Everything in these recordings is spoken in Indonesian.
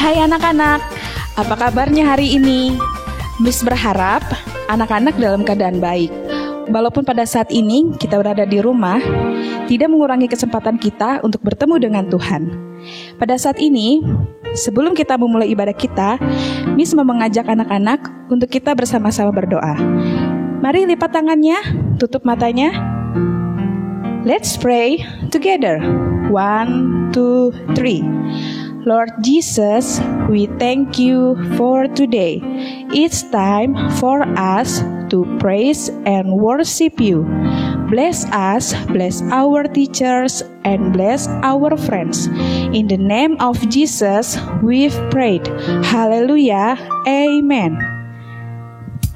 Hai anak-anak, apa kabarnya hari ini? Miss berharap anak-anak dalam keadaan baik. Walaupun pada saat ini kita berada di rumah, tidak mengurangi kesempatan kita untuk bertemu dengan Tuhan. Pada saat ini, sebelum kita memulai ibadah kita, Miss mau mengajak anak-anak untuk kita bersama-sama berdoa. Mari lipat tangannya, tutup matanya. Let's pray together. 1, 2, 3. Lord Jesus, we thank you for today. It's time for us to praise and worship you. Bless us, bless our teachers, and bless our friends. In the name of Jesus, we've prayed. Haleluya, amen.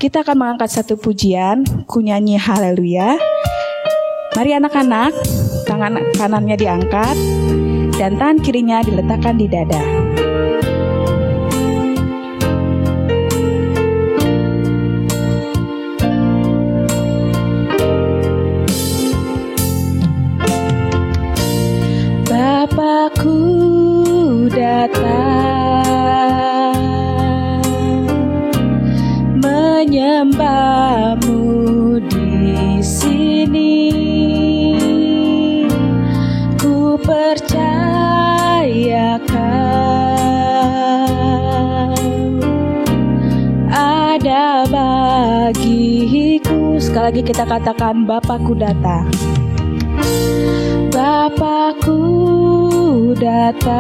Kita akan mengangkat satu pujian, ku nyanyi haleluya. Mari anak-anak, tangan kanannya diangkat dan tangan kirinya diletakkan di dada. Bapakku datang menyembahmu di sini. Ku percaya kau ada bagiku. Sekali lagi kita katakan, Bapakku datang. Bapakku datang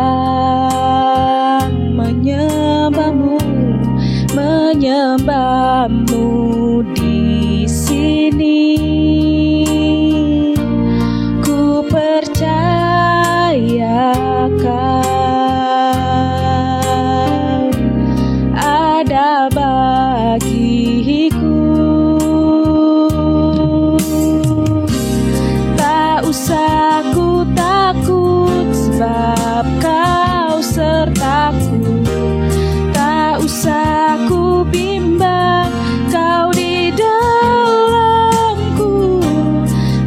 menyembahmu di sini. Ku percaya kau ada bagiku. Tak usah ku takut sebab kau sertaku. Tak usah ku bimbang, kau di dalamku.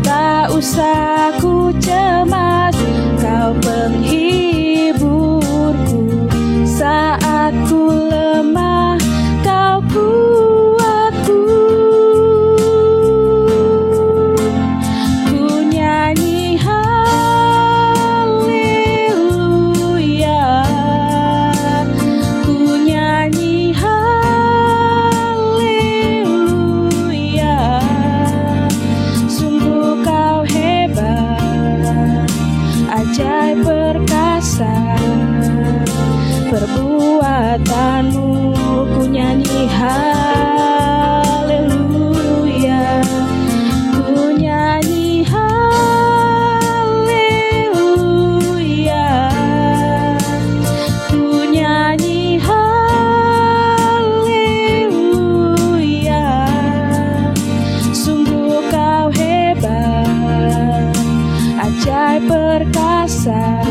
Tak usah ku cemas, kau penghiburku. Saat ku lemah, kau kuatku. Ku nyanyi haleluya. Ku nyanyi haleluya. Sungguh kau hebat, ajaib perkasa perbuatanmu. Ku nyanyi haleluya. Ku nyanyi haleluya. Ku nyanyi haleluya. Sungguh kau hebat, ajaib perkasa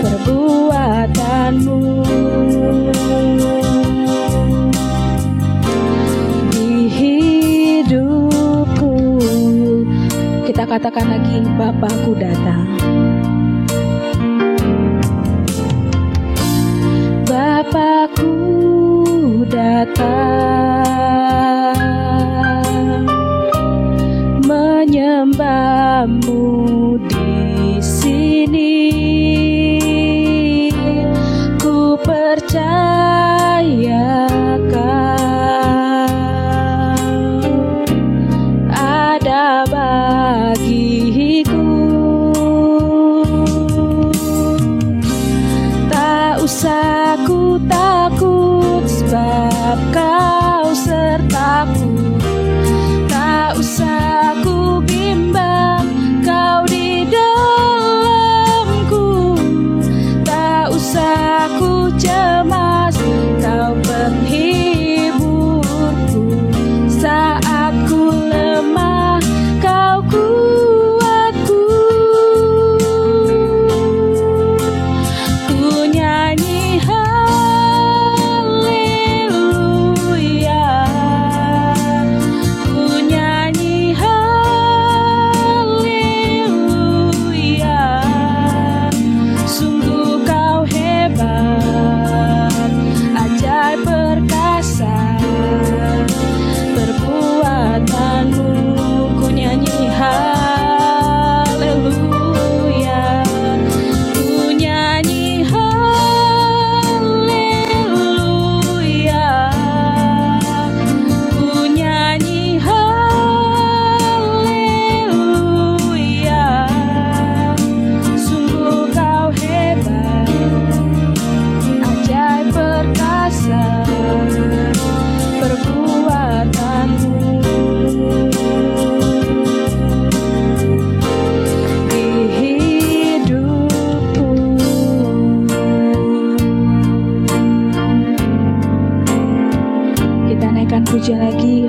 perbuatanmu. Di hidupku, kita katakan lagi, Bapakku datang. Bapakku datang menyembahmu di sini. Ku percaya kau ada bagiku.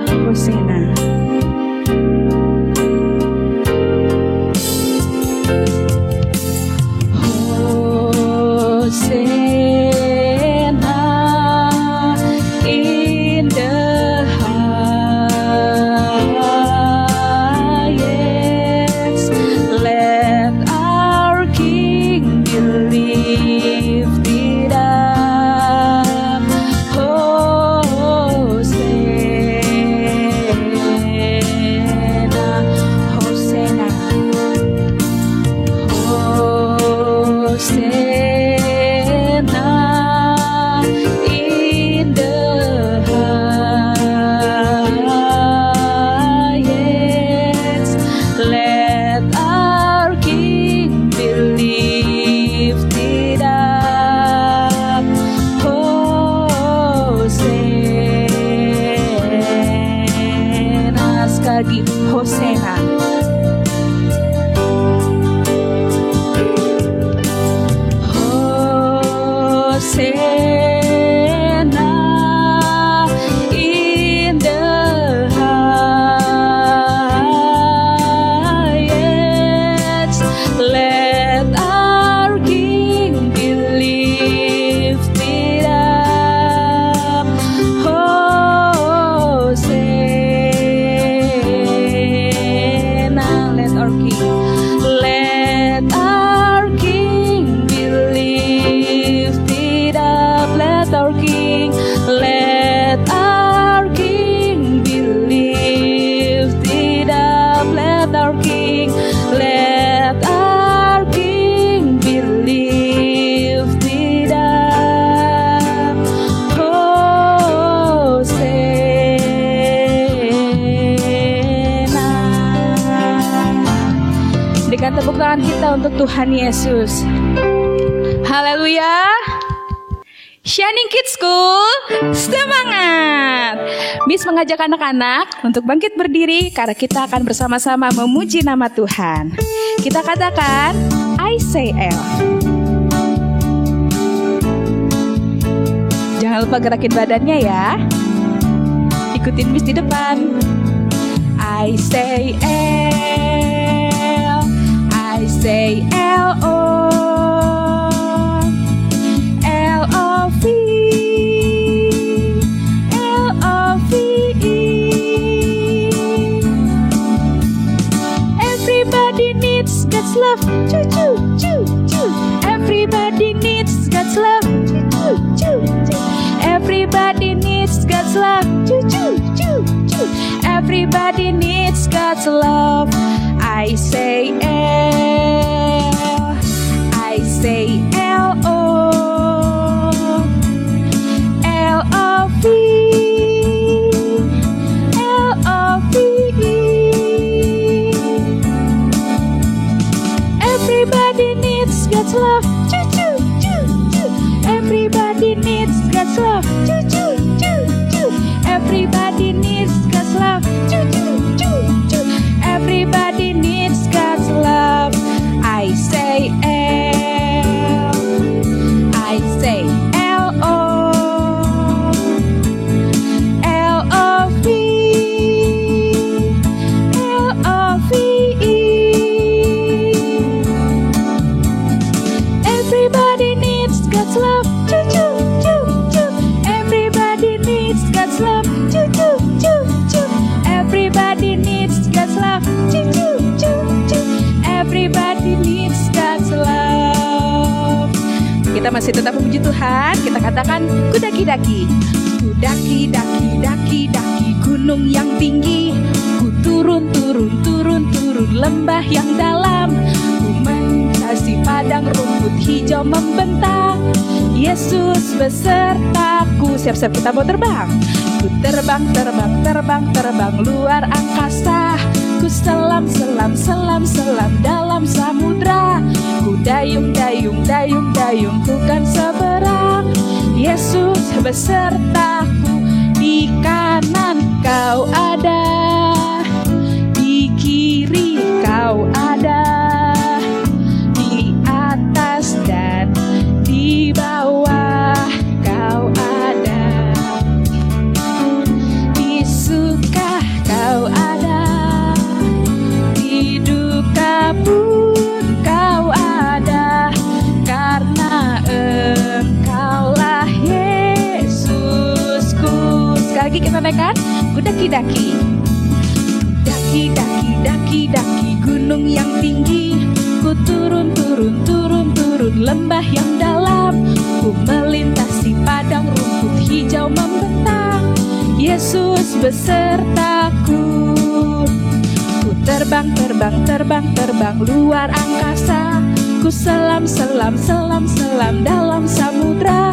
Hosana. In the highest, let our King be lifted up. Hosana, Hosana, Hosana in the highest. Let our King be lifted up. Hosana, sekali lagi, Hosana. Hosana in the highest. Let our King be lifted up. Hosana, let our King. Let our King be lifted up. Let our King. Let our King be lifted up. Let our King. Let our King be lifted up. Hosana. Berikan tepuk tangan kita untuk Tuhan Yesus. Haleluya. Shining Kids School, semangat! Miss mengajak anak-anak untuk bangkit berdiri karena kita akan bersama-sama memuji nama Tuhan. Kita katakan, I say L. Jangan lupa gerakin badannya ya. Ikutin Miss di depan. I say L, I say L-O. Everybody needs God's love, choo choo choo choo. Everybody needs God's love, choo choo choo choo. Everybody needs God's love, choo choo choo choo. Everybody needs God's love. I say L, I say L-O, L-O-V, L-O-V-E. Everybody needs God's love, choo choo choo choo. Everybody needs God's love, choo choo choo choo. Everybody needs God's love, choo choo choo choo. Everybody needs God's love. I say L, I say L-O, L-O-V, L-O-V-E. Everybody needs God's love, choo choo choo choo. Everybody needs God's love, choo choo choo choo. Everybody needs God's love, choo choo choo choo. Everybody needs God's love. Kita masih tetap memuji Tuhan. Kita katakan ku daki-daki, ku daki-daki, daki gunung yang tinggi. Ku turun lembah yang dalam. Ku melintasi padang rumput hijau membentang. Yesus besertaku. Siap-siap kita mau terbang. Ku terbang luar angkasa. Ku selam dalam samudra. Ku dayung ku kan seberang. Yesus besertaku. Di kanan kau ada, di kiri kau ada, di atas dan di bawah kau ada, di suka Ku daki-daki. Daki-daki gunung yang tinggi. Ku turun lembah yang dalam. Ku melintasi padang rumput hijau membentang. Yesus besertaku. Ku terbang luar angkasa. Ku selam dalam samudra.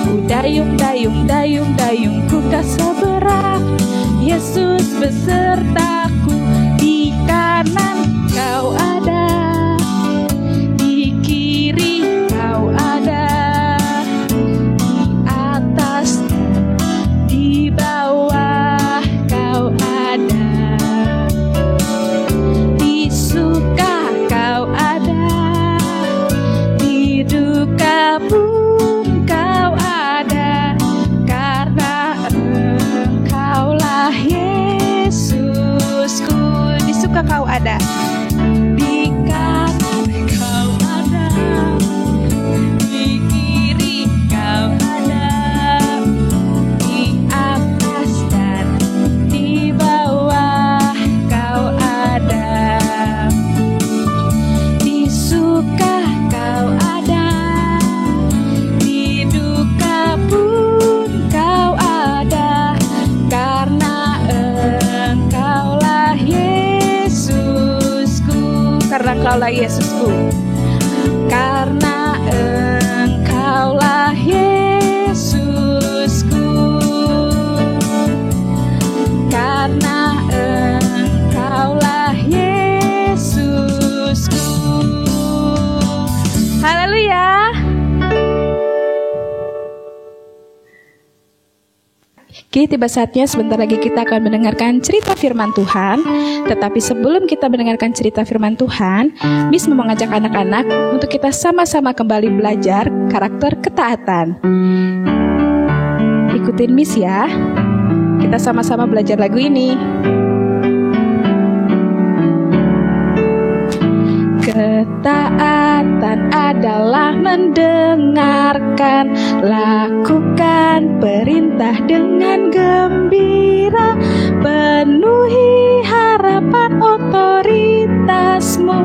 Ku dayung ku ke seberang. Yesus besertaku. Di kanan Kau ada, di kiri Kau ada, di atas, di bawah Kau ada, di suka Kau ada, di duka pun Kau ada, karena Engkaulah Yesusku. Di suka Kau ada, di kanan Kau ada, di kiri Kau ada, di atas dan di bawah Kau ada, di suka Kau ada, di duka pun Kau ada, karena Engkaulah Yesusku. Karena Engkaulah Yesusku. Karena Engkaulah Yesusku. Karena Engkaulah Yesusku. Haleluya. Kini tiba saatnya sebentar lagi kita akan mendengarkan cerita firman Tuhan. Tetapi sebelum kita mendengarkan cerita firman Tuhan, Miss mau mengajak anak-anak untuk kita sama-sama kembali belajar karakter ketaatan. Ikutin Miss ya. Kita sama-sama belajar lagu ini. Ketaatan adalah mendengarkan, lakukan perintah dengan gembira, penuhi harapan otoritasmu,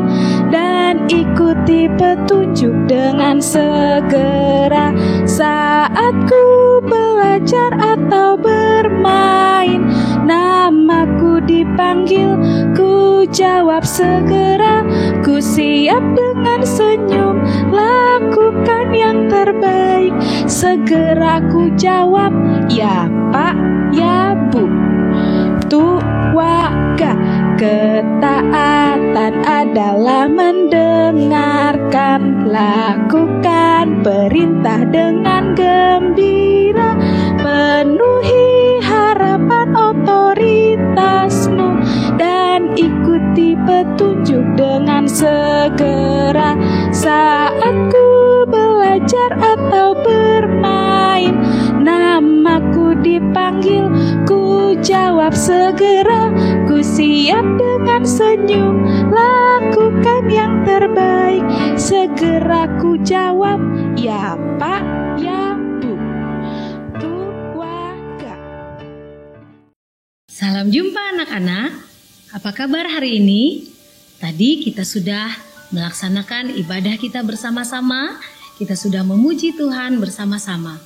dan ikuti petunjuk dengan segera. Saat ku belajar atau bermain, namaku dipanggil, ku jawab segera. Ku siap dengan senyum, lakukan yang terbaik. Segera ku jawab, ya Pak, ya Bu. Tuaga. Ketaatan adalah mendengarkan, lakukan perintah dengan gembira, penuhi harapan otoritasmu, dan ikuti petunjuk dengan segera. Saat ku belajar atau bermain, namaku dipanggil, ku jawab segera. Ku siap dengan senyum, lakukan yang terbaik. Segera ku jawab, ya Pak, ya Bu. Tuaga. Salam jumpa anak-anak. Apa kabar hari ini? Tadi kita sudah melaksanakan ibadah kita bersama-sama. Kita sudah memuji Tuhan bersama-sama.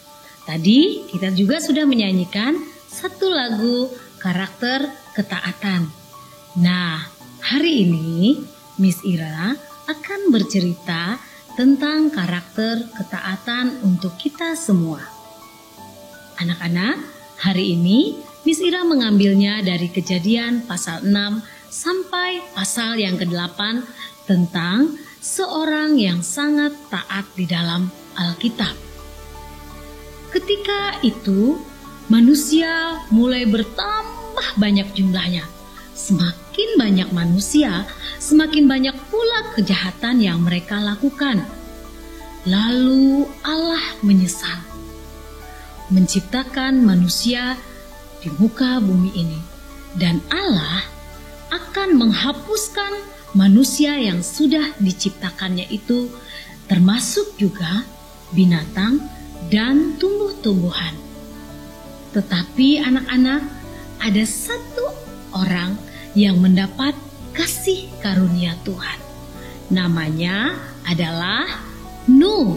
Tadi kita juga sudah menyanyikan satu lagu karakter ketaatan. Nah, hari ini Miss Ira akan bercerita tentang karakter ketaatan untuk kita semua. Anak-anak, hari ini Miss Ira mengambilnya dari Kejadian pasal 6 sampai pasal yang ke-8 tentang seorang yang sangat taat di dalam Alkitab. Ketika itu, manusia mulai bertambah banyak jumlahnya. Semakin banyak manusia, semakin banyak pula kejahatan yang mereka lakukan. Lalu Allah menyesal menciptakan manusia di muka bumi ini, dan Allah akan menghapuskan manusia yang sudah diciptakannya itu, termasuk juga binatang dan tumbuh-tumbuhan. Tetapi anak-anak, ada satu orang yang mendapat kasih karunia Tuhan. Namanya adalah Nuh.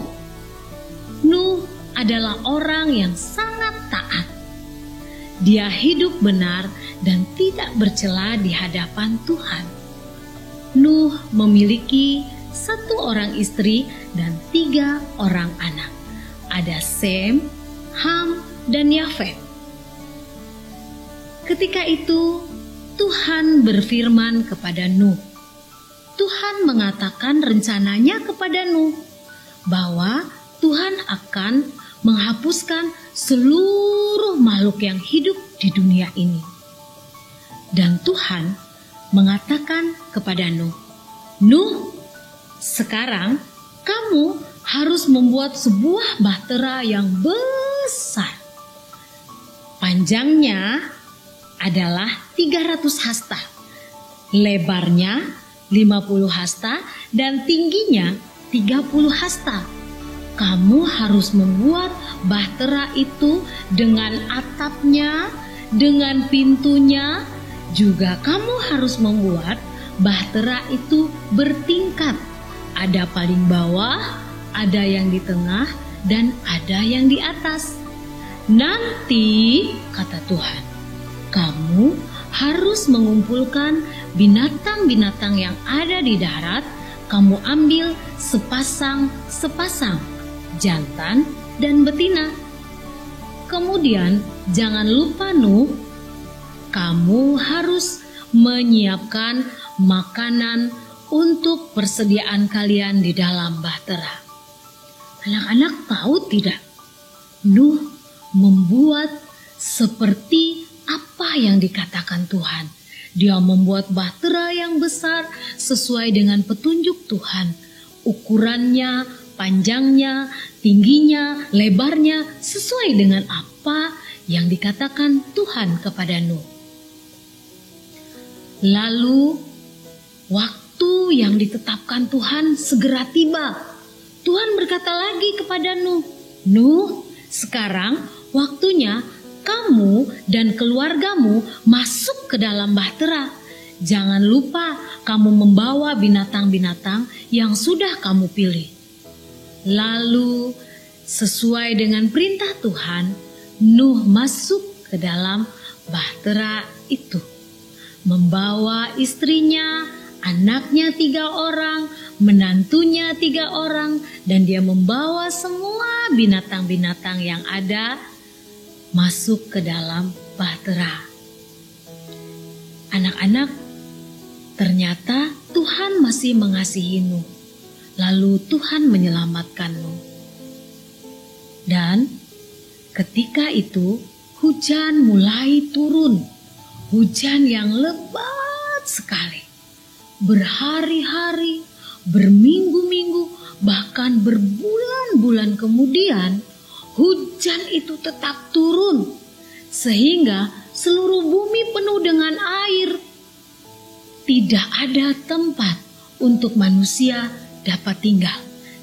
Nuh adalah orang yang sangat taat. Dia hidup benar dan tidak bercela di hadapan Tuhan. Nuh memiliki 1 orang istri dan 3 orang anak. Ada Sem, Ham, dan Yafet. Ketika itu Tuhan berfirman kepada Nuh. Tuhan mengatakan rencananya kepada Nuh bahwa Tuhan akan menghapuskan seluruh makhluk yang hidup di dunia ini. Dan Tuhan mengatakan kepada Nuh, Nuh, sekarang kamu harus membuat sebuah bahtera yang besar. Panjangnya adalah 300 hasta, lebarnya 50 hasta, dan tingginya 30 hasta. Kamu harus membuat bahtera itu dengan atapnya, dengan pintunya. Juga kamu harus membuat bahtera itu bertingkat. Ada paling bawah, ada yang di tengah, dan ada yang di atas. Nanti, kata Tuhan, kamu harus mengumpulkan binatang-binatang yang ada di darat. Kamu ambil sepasang-sepasang, jantan dan betina. Kemudian jangan lupa Nuh, kamu harus menyiapkan makanan untuk persediaan kalian di dalam bahtera. Anak-anak tahu tidak? Nuh membuat seperti apa yang dikatakan Tuhan. Dia membuat bahtera yang besar sesuai dengan petunjuk Tuhan. Ukurannya, panjangnya, tingginya, lebarnya sesuai dengan apa yang dikatakan Tuhan kepada Nuh. Lalu waktu yang ditetapkan Tuhan segera tiba. Tuhan berkata lagi kepada Nuh, Nuh, sekarang waktunya kamu dan keluargamu masuk ke dalam bahtera. Jangan lupa kamu membawa binatang-binatang yang sudah kamu pilih. Lalu sesuai dengan perintah Tuhan, Nuh masuk ke dalam bahtera itu. Membawa istrinya, anaknya 3 orang, menantunya 3 orang, dan dia membawa semua binatang-binatang yang ada masuk ke dalam bahtera. Anak-anak, ternyata Tuhan masih mengasihi Nuh. Lalu Tuhan menyelamatkan Nuh. Dan ketika itu hujan mulai turun. Hujan yang lebat sekali. Berhari-hari, berminggu-minggu, bahkan berbulan-bulan kemudian hujan itu tetap turun, sehingga seluruh bumi penuh dengan air. Tidak ada tempat untuk manusia dapat tinggal.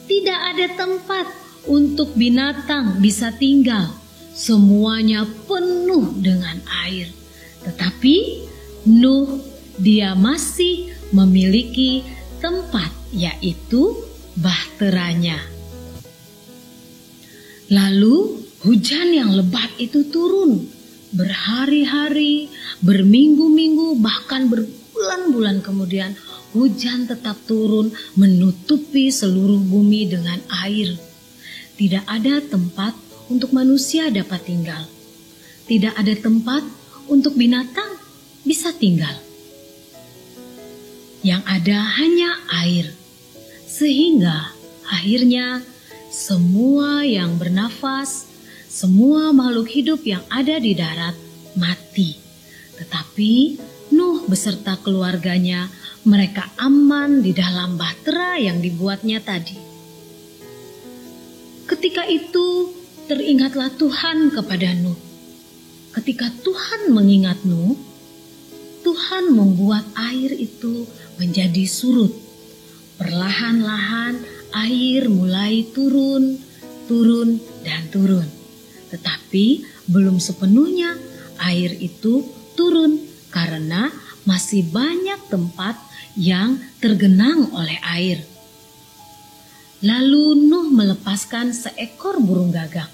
Tidak ada tempat untuk binatang bisa tinggal. Semuanya penuh dengan air. Tetapi Nuh, dia masih memiliki tempat, yaitu bahteranya. Lalu hujan yang lebat itu turun berhari-hari, berminggu-minggu, bahkan berbulan-bulan kemudian hujan tetap turun menutupi seluruh bumi dengan air. Tidak ada tempat untuk manusia dapat tinggal. Tidak ada tempat untuk binatang bisa tinggal. Yang ada hanya air. Sehingga akhirnya semua yang bernafas, semua makhluk hidup yang ada di darat mati. Tetapi Nuh beserta keluarganya, mereka aman di dalam bahtera yang dibuatnya tadi. Ketika itu teringatlah Tuhan kepada Nuh. Ketika Tuhan mengingat Nuh, Tuhan membuat air itu menjadi surut. Perlahan-lahan air mulai turun, dan turun. Tetapi belum sepenuhnya air itu turun karena masih banyak tempat yang tergenang oleh air. Lalu Nuh melepaskan seekor burung gagak.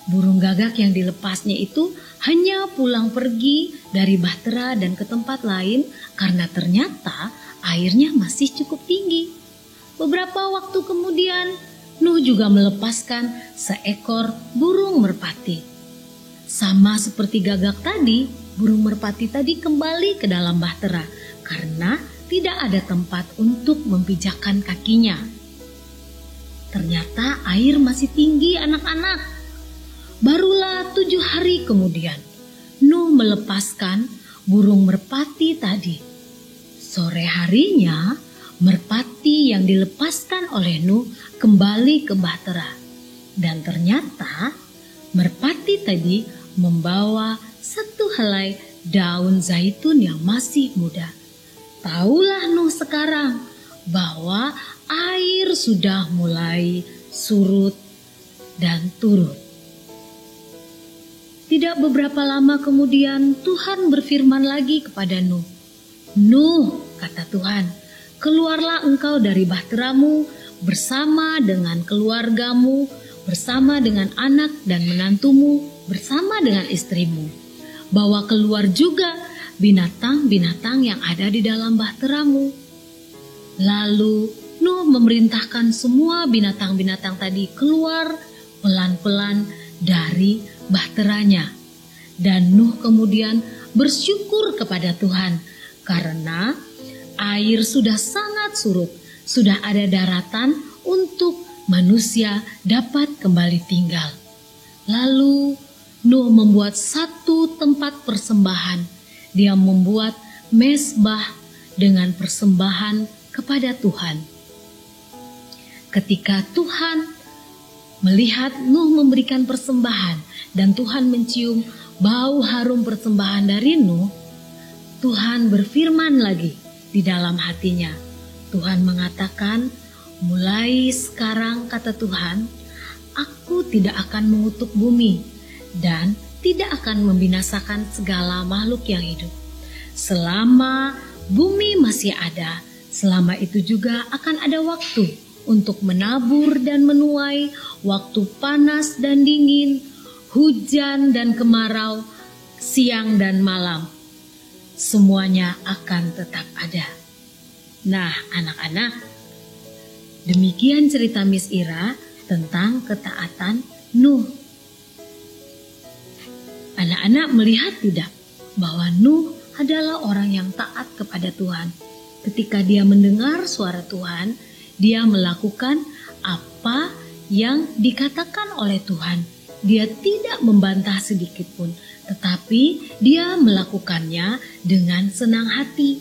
Burung gagak yang dilepasnya itu hanya pulang pergi dari Bahtera dan ke tempat lain karena ternyata airnya masih cukup tinggi. Beberapa waktu kemudian, Nuh juga melepaskan seekor burung merpati. Sama seperti gagak tadi, burung merpati tadi kembali ke dalam Bahtera karena tidak ada tempat untuk mempijakkan kakinya. Ternyata air masih tinggi, anak-anak. Barulah 7 hari kemudian, Nuh melepaskan burung merpati tadi. Sore harinya, merpati yang dilepaskan oleh Nuh kembali ke Bahtera. Dan ternyata merpati tadi membawa 1 helai daun zaitun yang masih muda. Taulah Nuh sekarang bahwa air sudah mulai surut dan turun. Tidak beberapa lama kemudian Tuhan berfirman lagi kepada Nuh. Nuh, kata Tuhan, keluarlah engkau dari bahteramu bersama dengan keluargamu, bersama dengan anak dan menantumu, bersama dengan istrimu. Bawa keluar juga binatang-binatang yang ada di dalam bahteramu. Lalu Nuh memerintahkan semua binatang-binatang tadi keluar pelan-pelan dari bahteranya. Dan Nuh kemudian bersyukur kepada Tuhan karena air sudah sangat surut, sudah ada daratan untuk manusia dapat kembali tinggal. Lalu Nuh membuat 1 tempat persembahan. Dia membuat mezbah dengan persembahan kepada Tuhan. Ketika Tuhan melihat Nuh memberikan persembahan dan Tuhan mencium bau harum persembahan dari Nuh, Tuhan berfirman lagi di dalam hatinya. Tuhan mengatakan, mulai sekarang kata Tuhan, aku tidak akan mengutuk bumi dan tidak akan membinasakan segala makhluk yang hidup. Selama bumi masih ada, selama itu juga akan ada waktu untuk menabur dan menuai, waktu panas dan dingin, hujan dan kemarau, siang dan malam. Semuanya akan tetap ada. Nah, anak-anak, demikian cerita Miss Ira tentang ketaatan Nuh. Anak-anak melihat tidak bahwa Nuh adalah orang yang taat kepada Tuhan. Ketika dia mendengar suara Tuhan, dia melakukan apa yang dikatakan oleh Tuhan. Dia tidak membantah sedikit pun, tetapi dia melakukannya dengan senang hati.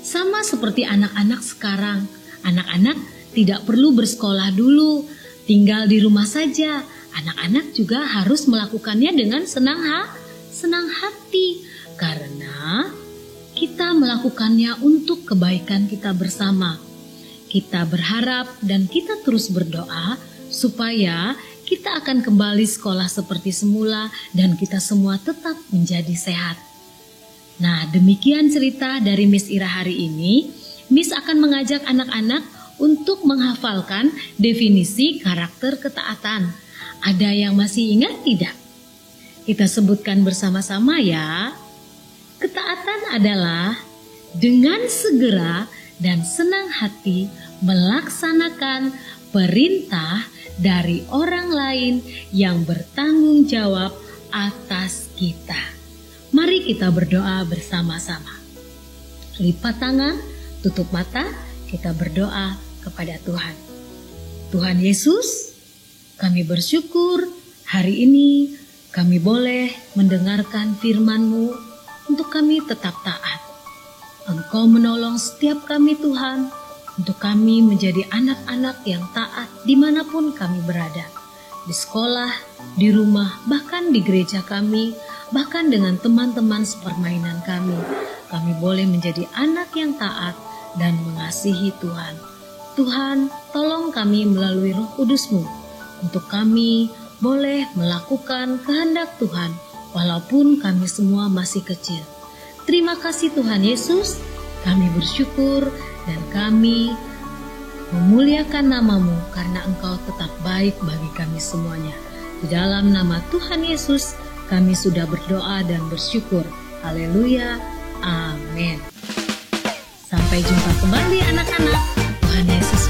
Sama seperti anak-anak sekarang, anak-anak tidak perlu bersekolah dulu, tinggal di rumah saja. Anak-anak juga harus melakukannya dengan senang hati, karena kita melakukannya untuk kebaikan kita bersama. Kita berharap dan kita terus berdoa supaya kita akan kembali sekolah seperti semula dan kita semua tetap menjadi sehat. Nah, demikian cerita dari Miss Ira hari ini. Miss akan mengajak anak-anak untuk menghafalkan definisi karakter ketaatan. Ada yang masih ingat tidak? Kita sebutkan bersama-sama ya. Ketaatan adalah dengan segera dan senang hati melaksanakan perintah dari orang lain yang bertanggung jawab atas kita. Mari kita berdoa bersama-sama. Lipat tangan, tutup mata, kita berdoa kepada Tuhan. Tuhan Yesus, kami bersyukur hari ini kami boleh mendengarkan firman-Mu untuk kami tetap taat. Engkau menolong setiap kami Tuhan, untuk kami menjadi anak-anak yang taat dimanapun kami berada. Di sekolah, di rumah, bahkan di gereja kami, bahkan dengan teman-teman sepermainan kami. Kami boleh menjadi anak yang taat dan mengasihi Tuhan. Tuhan, tolong kami melalui Roh Kudus-Mu, untuk kami boleh melakukan kehendak Tuhan walaupun kami semua masih kecil. Terima kasih Tuhan Yesus, kami bersyukur dan kami memuliakan nama-Mu karena Engkau tetap baik bagi kami semuanya. Di dalam nama Tuhan Yesus, kami sudah berdoa dan bersyukur. Haleluya. Amin. Sampai jumpa kembali anak-anak. Tuhan Yesus